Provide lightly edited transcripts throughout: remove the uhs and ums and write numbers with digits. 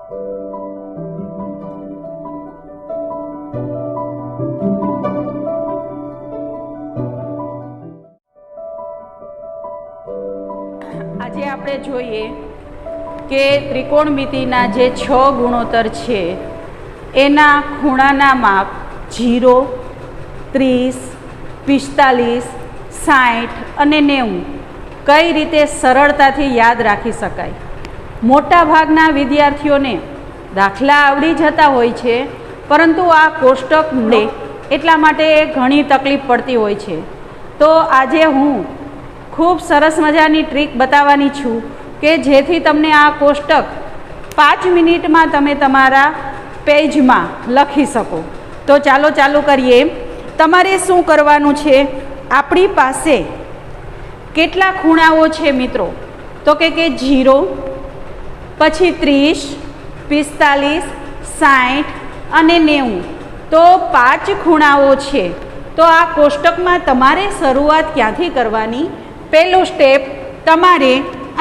આજે આપણે જોઈએ કે ત્રિકોણમિતિના જે 6 ગુણોત્તર છે એના ખૂણાના માપ 0, 30, 45, 60 અને 90 કઈ રીતે સરળતાથી યાદ રાખી શકાય. મોટા ભાગના વિદ્યાર્થીઓને દાખલા આવડી જતા હોય છે, પરંતુ આ કોષ્ટક મળે એટલા માટે ઘણી તકલીફ પડતી હોય છે. તો આજે હું ખૂબ સરસ મજાની ટ્રીક બતાવવાની છું કે જેથી તમને આ કોષ્ટક 5 મિનિટમાં તમે તમારા પેજમાં લખી શકો. તો ચાલો ચાલુ કરીએ. તમારે શું કરવાનું છે, આપણી પાસે કેટલા ખૂણાઓ છે મિત્રો? તો કે 0, પછી 30, 45, 60 અને 90. તો 5 ખૂણાઓ છે. તો આ કોષ્ટકમાં તમારે શરૂઆત ક્યાંથી કરવાની? પહેલું સ્ટેપ, તમારે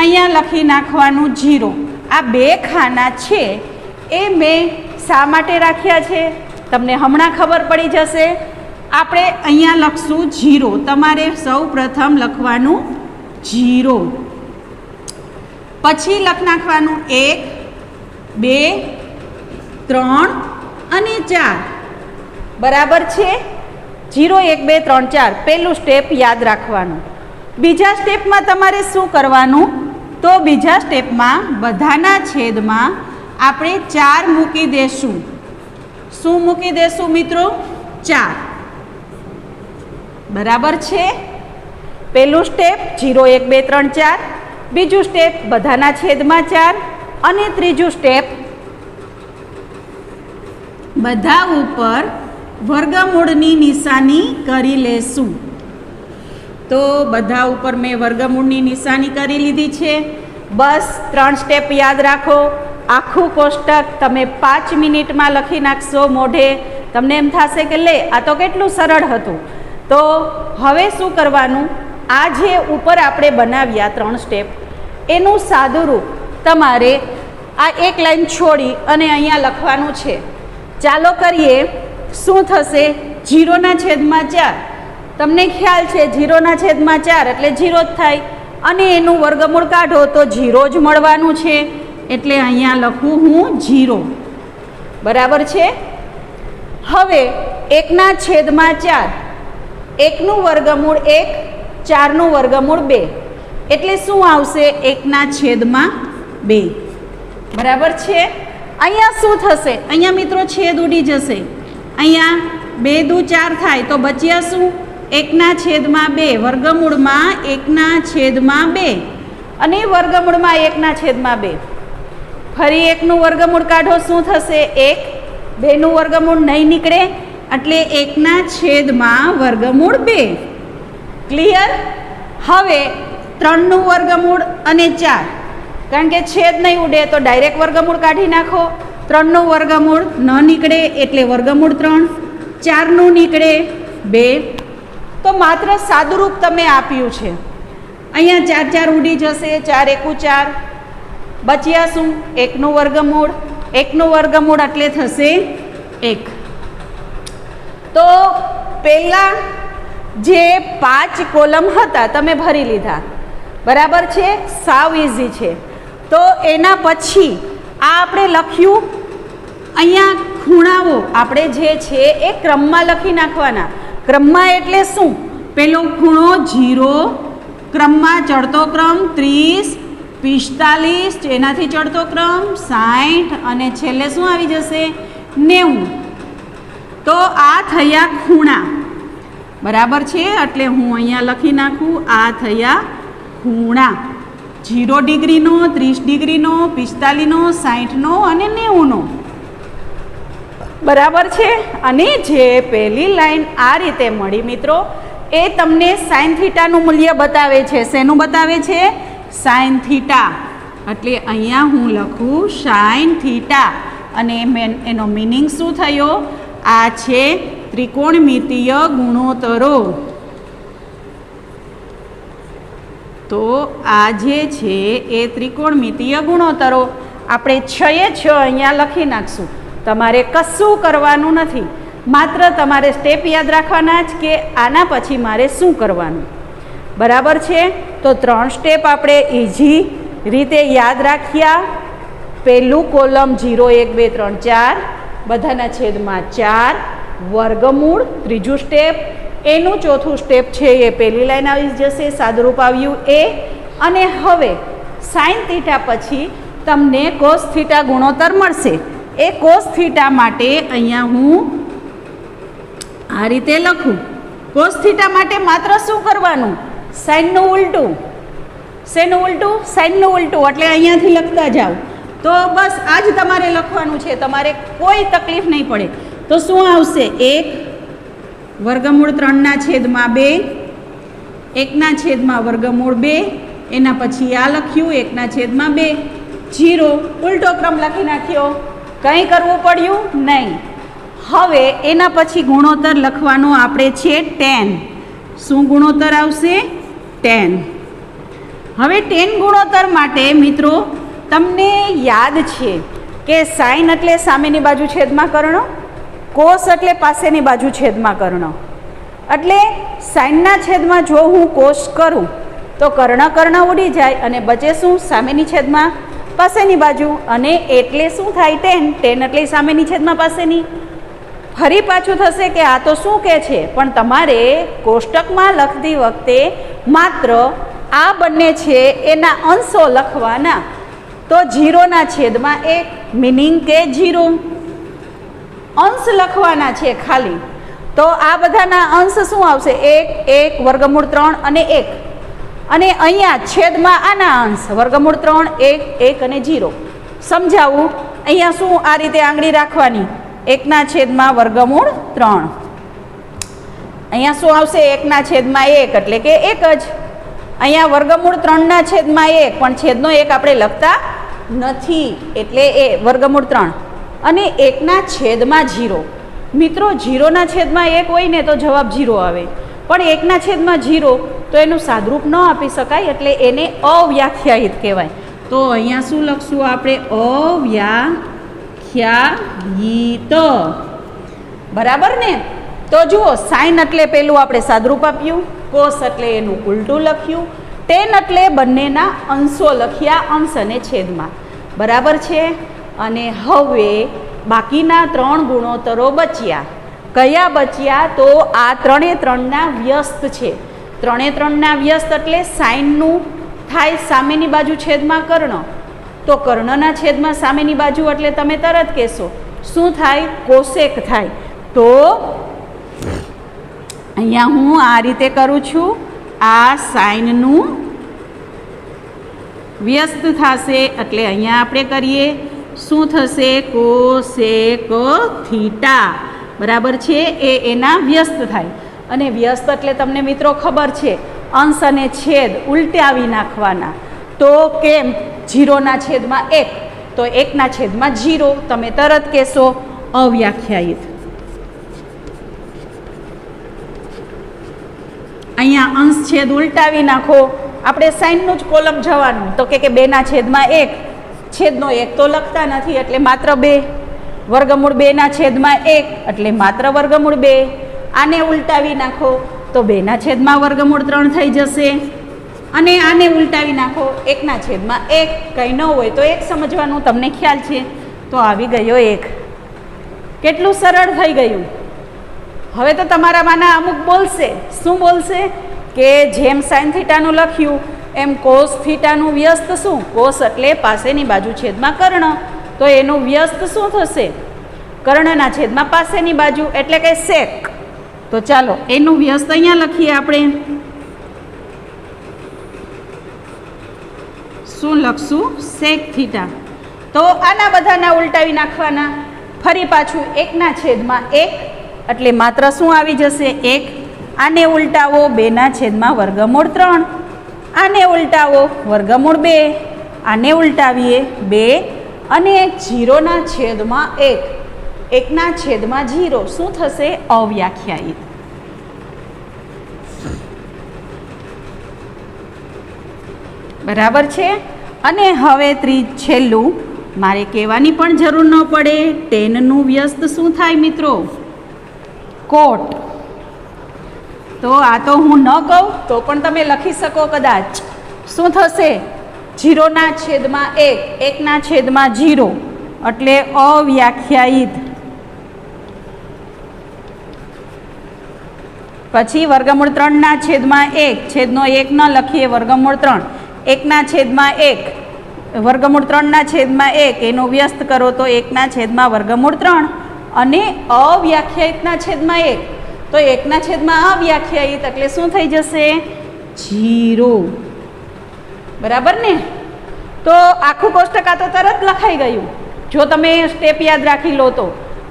અહીંયા લખી નાખવાનું 0. આ 2 ખાના છે એ મેં શા માટે રાખ્યા છે તમને હમણાં ખબર પડી જશે. આપણે અહીંયા લખશું 0. તમારે સૌ પ્રથમ લખવાનું 0, પછી લખી નાખવાનું 1, 2, 3 અને 4. બરાબર છે? 0, 1, 2, 3, 4 પહેલું સ્ટેપ યાદ રાખવાનું. બીજા સ્ટેપમાં તમારે શું કરવાનું? તો બીજા સ્ટેપમાં બધાના છેદમાં આપણે 4 મૂકી દેશું. શું મૂકી દેશું મિત્રો? 4. બરાબર છે? પહેલું સ્ટેપ 0, 1, 2, 3, 4. બીજું સ્ટેપ બધાના છેદમાં 4. અને ત્રીજું સ્ટેપ બધા ઉપર વર્ગમૂળની નિશાની કરી લેશું. તો બધા ઉપર મેં વર્ગમૂળની નિશાની કરી લીધી છે. બસ 3 સ્ટેપ યાદ રાખો. આખું કોષ્ટક તમે 5 મિનિટમાં લખી નાખશો મોઢે. તમને એમ થશે કે લે આ તો કેટલું સરળ હતું. તો હવે શું કરવાનું? આ જે ઉપર આપણે બનાવ્યા 3 સ્ટેપ એનું સાદું રૂપ તમારે આ એક લાઈન છોડી અને અહીંયા લખવાનું છે. ચાલો કરીએ. શું થશે? 0 ના છેદમાં 4. તમને ખ્યાલ છે 0 ના છેદમાં 4 એટલે 0 જ થાય, અને એનું વર્ગમૂળ કાઢો તો 0 જ મળવાનું છે. એટલે અહીંયા લખું હું 0. બરાબર છે? હવે 1 ના છેદમાં 4, 1 નું વર્ગમૂળ 1, 4 નું વર્ગમૂળ 2 એટલે શું આવશે? 1 ના છેદમાં 2. બરાબર છે? અહીંયા શું થશે? અહીંયા મિત્રો છેદ ઉડી જશે. અહીંયા 2 દુ 4 થાય તો બચ્યા શું? 1 ના છેદમાં 2. વર્ગમૂળમાં 1 ના છેદમાં 2 અને વર્ગમૂળમાં 1 ના છેદમાં 2. ફરી 1 નું વર્ગમૂળ કાઢો. શું થશે? 1. 2 નું વર્ગમૂળ નહીં નીકળે એટલે 1 ના છેદમાં વર્ગમૂળ 2. ક્લિયર? હવે 3 નું વર્ગમૂળ અને 4, કારણ કે છેદ નહીં ઉડે તો ડાયરેક્ટ વર્ગમૂળ કાઢી નાખો. 3 નું વર્ગમૂળ ન નીકળે એટલે વર્ગમૂળ 3. 4 નું નીકળે 2. તો માત્ર સાદુરૂપ તમે આપ્યું છે. અહીંયા 4 4 ઉડી જશે. 4 એકુ 4. બચ્યા શું? 1 નું વર્ગમૂળ. 1 નું વર્ગમૂળ એટલે થશે 1. તો પહેલા જે 5 કોલમ હતા તમે ભરી લીધા. બરાબર છે? સાવ ઇઝી છે. તો એના પછી આ આપણે લખ્યું. અહીંયા ખૂણાઓ આપણે જે છે એ ક્રમમાં લખી નાખવાના. ક્રમમાં એટલે શું? પહેલો ખૂણો 0, ક્રમમાં ચડતો ક્રમ 30, 45 એનાથી ચડતો ક્રમ 60 અને છેલ્લે શું આવી જશે? 90. તો આ થયા ખૂણા. બરાબર છે? એટલે હું અહીંયા લખી નાખું. આ થયા ખૂણા. 0 ડિગ્રીનો, 30 ડિગ્રીનો, 45નો, 60નો અને 90નો. બરાબર છે? અને જે પહેલી લાઈન આ રીતે મળી મિત્રો, એ તમને સાઇન થીટાનું મૂલ્ય બતાવે છે. શેનું બતાવે છે? Sine theta. એટલે અહીંયા હું લખું સાઇન થીટા. અને એનો મિનિંગ શું થયો? આ છે ત્રિકોણમિતીય ગુણોત્તરો. તો આ જે છે એ ત્રિકોણમિતીય ગુણોત્તરો. આપણે 6 અહીંયા લખી નાખશું. તમારે કશું કરવાનું નથી, માત્ર તમારે સ્ટેપ યાદ રાખવાના જ કે આના પછી મારે શું કરવાનું. બરાબર છે? તો 3 સ્ટેપ આપણે ઇઝી રીતે યાદ રાખ્યા. પહેલું કોલમ 0 1 2 3 4 બધાના છેદમાં 4 વર્ગમૂળ. ત્રીજું સ્ટેપ, એનું ચોથું સ્ટેપ છે એ પહેલી લાઈન આવી જશે, સાદુરૂપ આવ્યું એ. અને હવે સાઇન થીટા પછી તમને કોસ થીટા ગુણોત્તર મળશે. એ કોસ થીટા માટે અહીંયા હું આ રીતે લખું. કોસ થીટા માટે માત્ર શું કરવાનું? સાઇનનું ઉલટું. શેનું ઉલટું? સાઇનનું ઉલટું. એટલે અહીંયાથી લખતા જાઓ. તો બસ આ જ તમારે લખવાનું છે, તમારે કોઈ તકલીફ નહીં પડે. તો શું આવશે? 1 વર્ગમૂળ 3/2, 1/2 વર્ગમૂળ 2, એના પછી આ લખ્યું 1/2, 0. ઉલટો ક્રમ લખી નાખ્યો. કંઈ કરવું પડ્યું નહીં. હવે એના પછી ગુણોત્તર લખવાનો આપણે છે 10. શું ગુણોત્તર આવશે? 10. હવે 10 ગુણોત્તર માટે મિત્રો તમને યાદ છે કે સાઇન એટલે સામેની બાજુ છેદમાં કર્ણ, કોસ એટલે પાસેની બાજુ છેદમાં કર્ણ. એટલે સાઇનના છેદમાં જો હું કોસ કરું તો કર્ણ ઉડી જાય અને બચે શું? સામેની છેદમાં પાસેની બાજુ. અને એટલે શું થાય? 10 એટલે સામેની છેદમાં પાસેની. ફરી પાછું થશે કે આ તો શું કહે છે, પણ તમારે કોષ્ટકમાં લખતી વખતે માત્ર આ બંને છે એના અંશો લખવાના. તો 0/1 મિનિંગ કે 0 અંશ લખવાના છે ખાલી. તો આ બધાના અંશ શું આવશે? 1 1 વર્ગમૂળ 3 અને 1. અને અહીંયા છેદમાં આના અંશ વર્ગમૂળ 3 1 1 અને 0. સમજાવું? અહીંયા શું આ રીતે આંગળી રાખવાની? 1/3 વર્ગમૂળ 3. અહીંયા શું આવશે? 1/1 એટલે કે 1 જ. અહીંયા વર્ગમૂળ 3/1 પણ છેદનો 1 આપણે લખતા નથી એટલે એ વર્ગમૂળ 3 અને 1/0. મિત્રો 0/1 હોય ને તો જવાબ 0 આવે, પણ 1/0 તો એનું સાદરૂપ ન આપી શકાય એટલે એને અવ્યાખ્યાયિત કહેવાય. તો અહીંયા શું લખશું આપણે? અવ્યાખ્યાયિત. બરાબર ને? તો જુઓ, સાઇન એટલે પેલું આપણે સાદરૂપ આપ્યું, કોસ એટલે એનું ઉલટું લખ્યું, 10 એટલે બંનેના અંશો લખ્યા, અંશ અને છેદમાં. બરાબર છે? અને હવે બાકીના 3 ગુણોત્તરો બચ્યા. કયા બચ્યા? તો આ 3 વ્યસ્ત છે. 3 વ્યસ્ત એટલે સાઇનનું થાય સામેની બાજુ છેદમાં કર્ણ. તો કર્ણના છેદમાં સામેની બાજુ એટલે તમે તરત કહેશો શું થાય? કોસેક થાય. તો અહીંયા હું આ રીતે કરું છું. આ સાઇનનું વ્યસ્ત થશે એટલે અહીંયા આપણે કરીએ શું થશે? Cosec theta. બરાબર છે? એના વ્યસ્ત થાય. અને વ્યસ્ત એટલે તમને મિત્રો ખબર છે અંશ અને છેદ ઉલટાવી નાખવાના. તો કેમ? 0/1 તો 1/0 તમે તરત કહેશો અવ્યાખ્યાયિત. અહીંયા અંશ છેદ ઉલટાવી નાખો. આપણે સાઇનનું જ કોલમ જવાનું. તો કે 2/1 છેદનો 1 તો લખતા નથી એટલે માત્ર 2. વર્ગમૂળ 2/1 એટલે માત્ર વર્ગમૂળ 2. આને ઉલટાવી નાખો તો 2/વર્ગમૂળ 3 થઈ જશે. અને આને ઉલટાવી નાખો 1/1. કંઈ ન હોય તો 1 સમજવાનું, તમને ખ્યાલ છે. તો આવી ગયો 1. કેટલું સરળ થઈ ગયું. હવે તો તમારામાંના અમુક બોલશે. શું બોલશે? કે જેમ સાઇન થીટાનું લખ્યું એમ કોસ થીટાનું વ્યસ્ત શું? કોસ એટલે પાસેની બાજુ છેદમાં કર્ણ. તો એનું વ્યસ્ત શું થશે? કર્ણના છેદમાં પાસેની બાજુ એટલે કે સેક. તો ચાલો એનું વ્યસ્ત અહીંયા લખીએ આપણે. શું લખશું? Sec theta. તો આના બધાના ઉલટાવી નાખવાના. ફરી પાછું 1/1 એટલે માત્ર શું આવી જશે? 1. આને ઉલટાવો 2/વર્ગમૂળ 3. આને ઉલટાવો વર્ગમૂળ 2. આને ઉલટાવીએ 2 અને 0/1. 1/0 શું થશે? અવ્યાખ્યાયિત. બરાબર છે? અને હવે છેલ્લું મારે કહેવાની પણ જરૂર ન પડે, ટેનનું વ્યસ્ત શું થાય મિત્રો? કોટ. તો આ તો હું ન કહું તો પણ તમે લખી શકો કદાચ. શું થશે? 0/1, 1/0 એટલે અવ્યાખ્યાયિત. પછી વર્ગમૂળ 3/1, છેદનો 1 ન લખીએ, વર્ગમૂળ 3, 1/1, વર્ગમૂળ 3/1 એનો વ્યસ્ત કરો તો 1/3 અને અવ્યાખ્યાયિતના છેદમાં 1, તો 1/છેદમાં અવ્યાખ્યાયિત એટલે શું થઈ જશે? 0. બરાબર ને? તો આખું કોષ્ટક આ તો તરત લખાઈ ગયું જો તમે સ્ટેપ યાદ રાખી લો તો.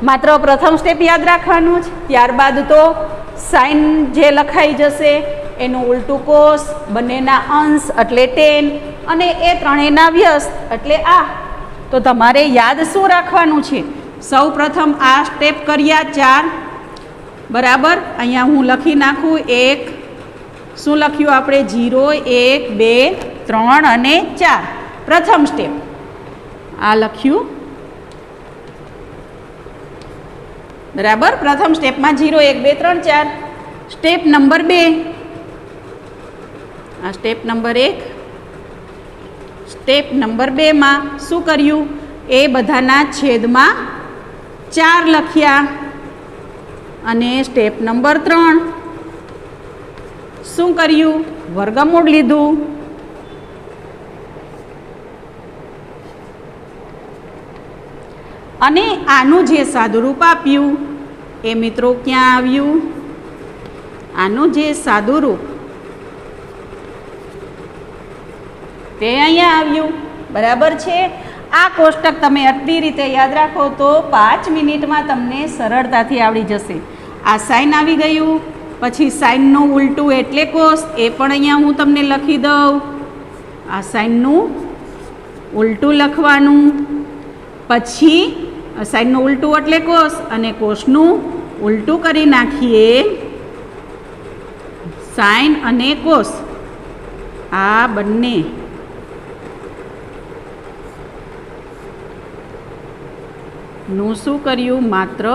માત્ર પ્રથમ સ્ટેપ યાદ રાખવાનું જ, ત્યારબાદ તો સાઇન જે લખાઈ જશે એનું ઉલટું કોસ, બંનેના અંશ એટલે ટેન અને એ ત્રણેયના વ્યસ્ત એટલે આ. તો તમારે યાદ શું રાખવાનું છે? સૌ પ્રથમ આ સ્ટેપ કર્યા 4. બરાબર, અહીંયા હું લખી નાખું 1. શું લખ્યું આપણે? 0, 1, 2, 3 અને 4. પ્રથમ સ્ટેપ આ લખ્યું. બરાબર, પ્રથમ સ્ટેપમાં 0, 1, 2, 3, 4. સ્ટેપ નંબર 2, આ સ્ટેપ નંબર 1. સ્ટેપ નંબર 2માં શું કર્યું? એ બધાના છેદમાં 4 લખ્યા. અને સ્ટેપ નંબર 3 શું કર્યું? વર્ગમૂળ લીધું. અને આનું જે સાદુરૂપ આપ્યું એ મિત્રો ક્યાં આવ્યું? આનું જે સાદુરૂપ તે અહીંયા આવ્યું. બરાબર છે? આ કોષ્ટક તમે આટલી રીતે યાદ રાખો તો 5 મિનિટમાં તમને સરળતાથી આવડી જશે. આ સાઇન આવી ગયું, પછી સાઇનનું ઉલટું એટલે કોસ, એ પણ અહીંયા હું તમને લખી દઉં. આ સાઇનનું ઉલટું લખવાનું, પછી સાઇનનું ઉલટું એટલે કોસ અને કોસનું ઉલટું કરી નાખીએ સાઇન અને કોસ. આ બંને નું શું કર્યું? માત્ર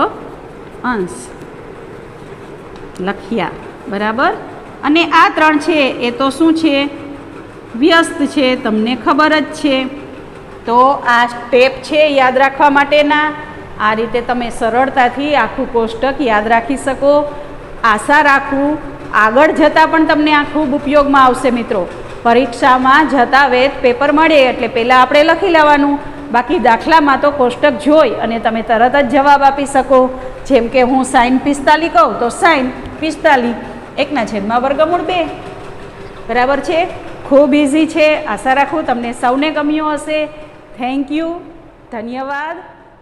અંશ લખ્યા. બરાબર, અને આ 3 છે એ તો શું છે? વ્યસ્ત છે, તમને ખબર જ છે. તો આ સ્ટેપ છે યાદ રાખવા માટેના. આ રીતે તમે સરળતાથી આખું કોષ્ટક યાદ રાખી શકો. આશા રાખું આગળ જતાં પણ તમને આ ખૂબ ઉપયોગમાં આવશે મિત્રો. પરીક્ષામાં જતાં વેત પેપર મળે એટલે પહેલાં આપણે લખી લેવાનું, બાકી દાખલામાં તો કોષ્ટક જોઈ અને તમે તરત જ જવાબ આપી શકો. જેમ કે હું sin 45 કહું તો sin 45 1/√2. બરાબર છે? ખૂબ ઇઝી છે. આશા રાખું તમને સૌને ગમ્યું હશે. થેન્ક યુ, ધન્યવાદ.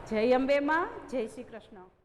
જય અંબે માં, જય શ્રી કૃષ્ણ.